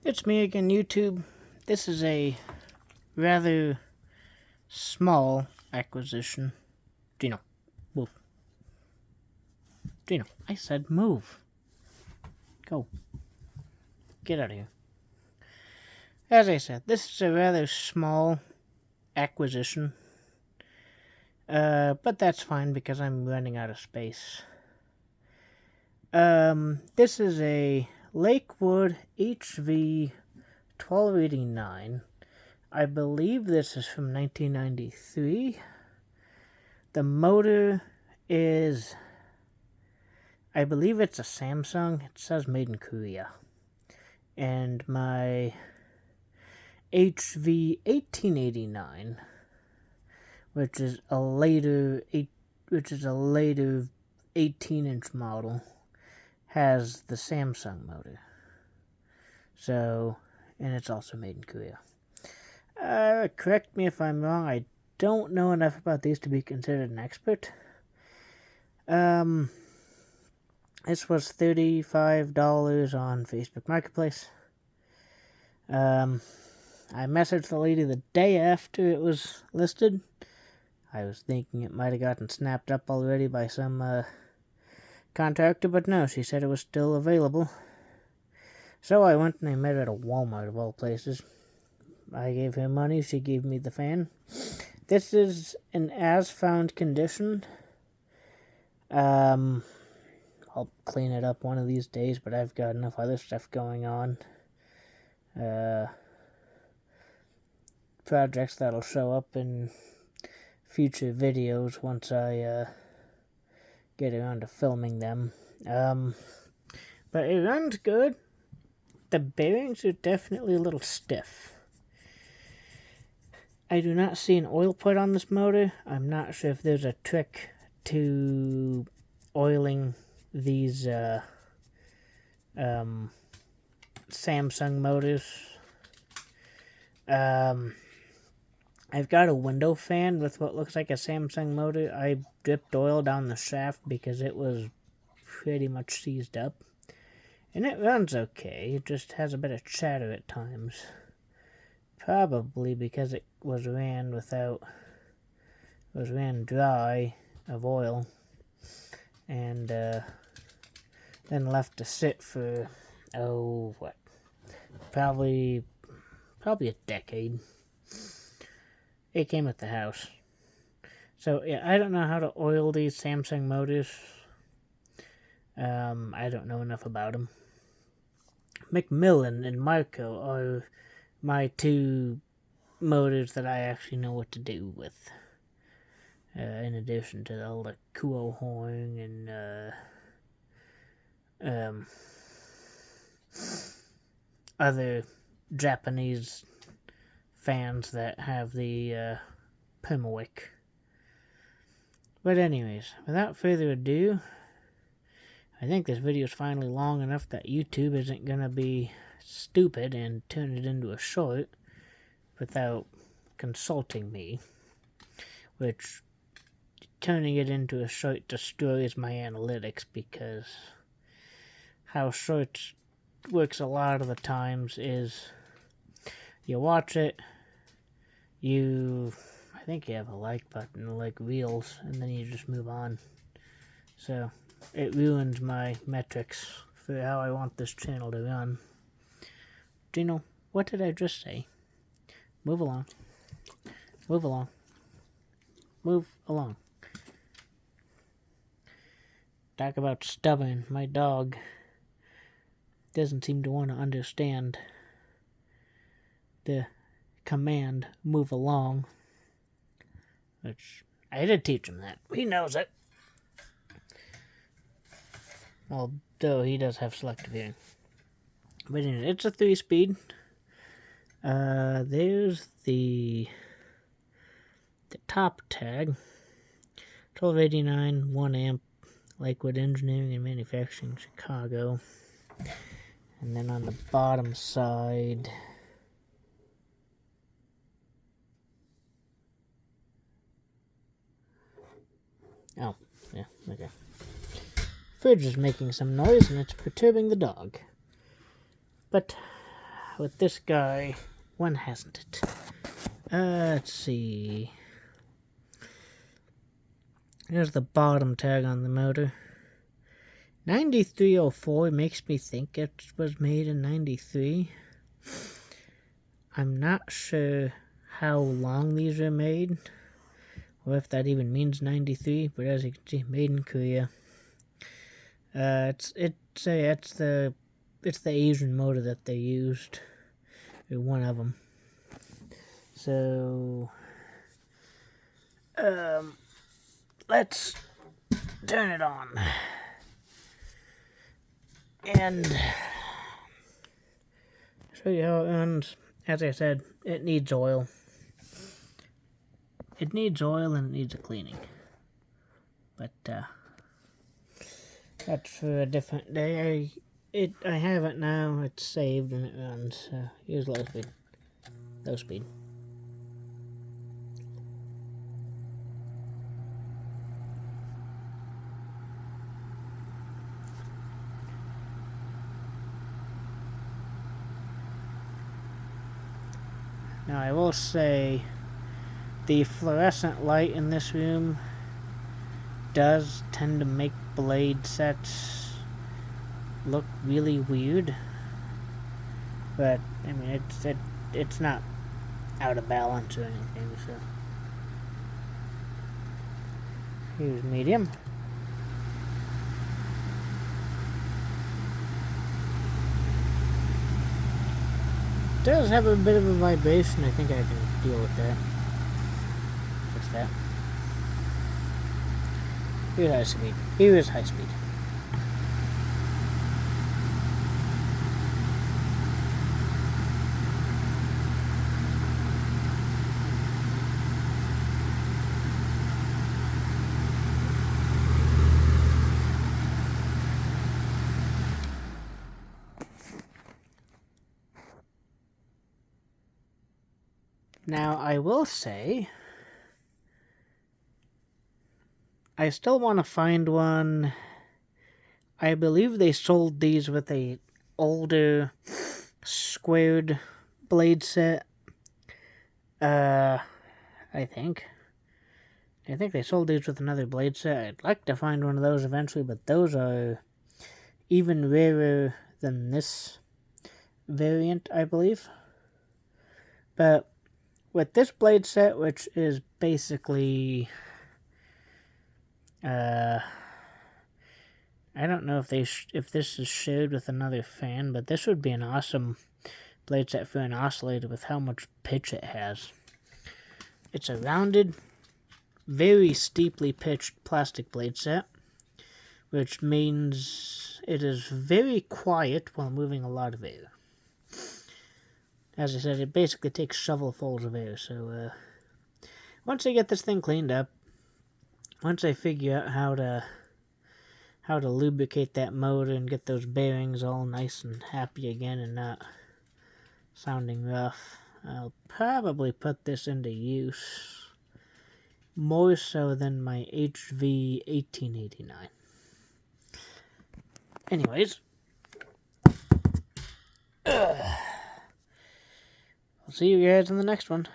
It's me again, YouTube. This is a rather small acquisition. Gino, move. Gino, I said move. Go. Get out of here. As I said, this is a rather small acquisition. But that's fine because I'm running out of space. This is a Lakewood HV-1289. I believe this is from 1993. The motor is, I believe it's a Samsung. It says made in Korea. And my HV-1889, which is a later 18-inch model, has the Samsung motor. So, and it's also made in Korea. Correct me if I'm wrong. I don't know enough about these to be considered an expert. This was $35 on Facebook Marketplace. I messaged the lady the day after it was listed. I was thinking it might have gotten snapped up already by some contractor, but no, she said it was still available. So I went and I met her at a Walmart of all places. I gave her money, she gave me the fan. This is an as-found condition. I'll clean it up one of these days, but I've got enough other stuff going on. Projects that'll show up in future videos once I get around to filming them. But it runs good. The bearings are definitely a little stiff. I do not see an oil put on this motor. I'm not sure if there's a trick to oiling these Samsung motors. I've got a window fan with what looks like a Samsung motor. I dripped oil down the shaft because it was pretty much seized up. And it runs okay. It just has a bit of chatter at times. Probably because it was ran dry of oil. And then left to sit for, probably a decade. It came with the house. So, yeah, I don't know how to oil these Samsung motors. I don't know enough about them. Macmillan and Marco are my two motors that I actually know what to do with. In addition to all the Kuo horn and other Japanese fans that have the Permawick. But anyways, without further ado, I think this video is finally long enough that YouTube isn't going to be stupid and turn it into a short without consulting me, which turning it into a short destroys my analytics, because how shorts works a lot of the times is you watch it, I think you have a like button, like Reels, and then you just move on. So it ruins my metrics for how I want this channel to run. Gino, what did I just say? Move along. Move along. Move along. Talk about stubborn. My dog doesn't seem to want to understand the command, move along. Which, I did teach him that. He knows it. Although he does have selective hearing. But anyway, it's a 3-speed. There's the top tag. 1289, 1 amp, Lakewood Engineering and Manufacturing, Chicago. And then on the bottom side, oh, yeah, okay. Fridge is making some noise and it's perturbing the dog. But with this guy, when hasn't it? Let's see. There's the bottom tag on the motor. 9304 makes me think it was made in 93. I'm not sure how long these were made, or if that even means 93, but as you can see, made in Korea. It's the Asian motor that they used, or one of them. So, let's turn it on. And show you how it runs. As I said, it needs oil. It needs oil and it needs a cleaning. But that's for a different day. I have it now. It's saved and it runs. Here's low speed. Low speed. Now I will say the fluorescent light in this room does tend to make blade sets look really weird. But I mean it's not out of balance or anything, so here's medium. It does have a bit of a vibration. I think I can deal with that. Fix that. Here's high speed. Here is high speed. Now, I will say, I still want to find one. I believe they sold these with a older squared blade set. I think they sold these with another blade set. I'd like to find one of those eventually, but those are even rarer than this variant, I believe. But with this blade set, which is basically, I don't know if this is shared with another fan, but this would be an awesome blade set for an oscillator with how much pitch it has. It's a rounded, very steeply pitched plastic blade set, which means it is very quiet while moving a lot of air. As I said, it basically takes shovelfuls of air, so once I get this thing cleaned up, once I figure out how to lubricate that motor and get those bearings all nice and happy again and not sounding rough, I'll probably put this into use more so than my HV-1889. Anyways, I'll see you guys in the next one.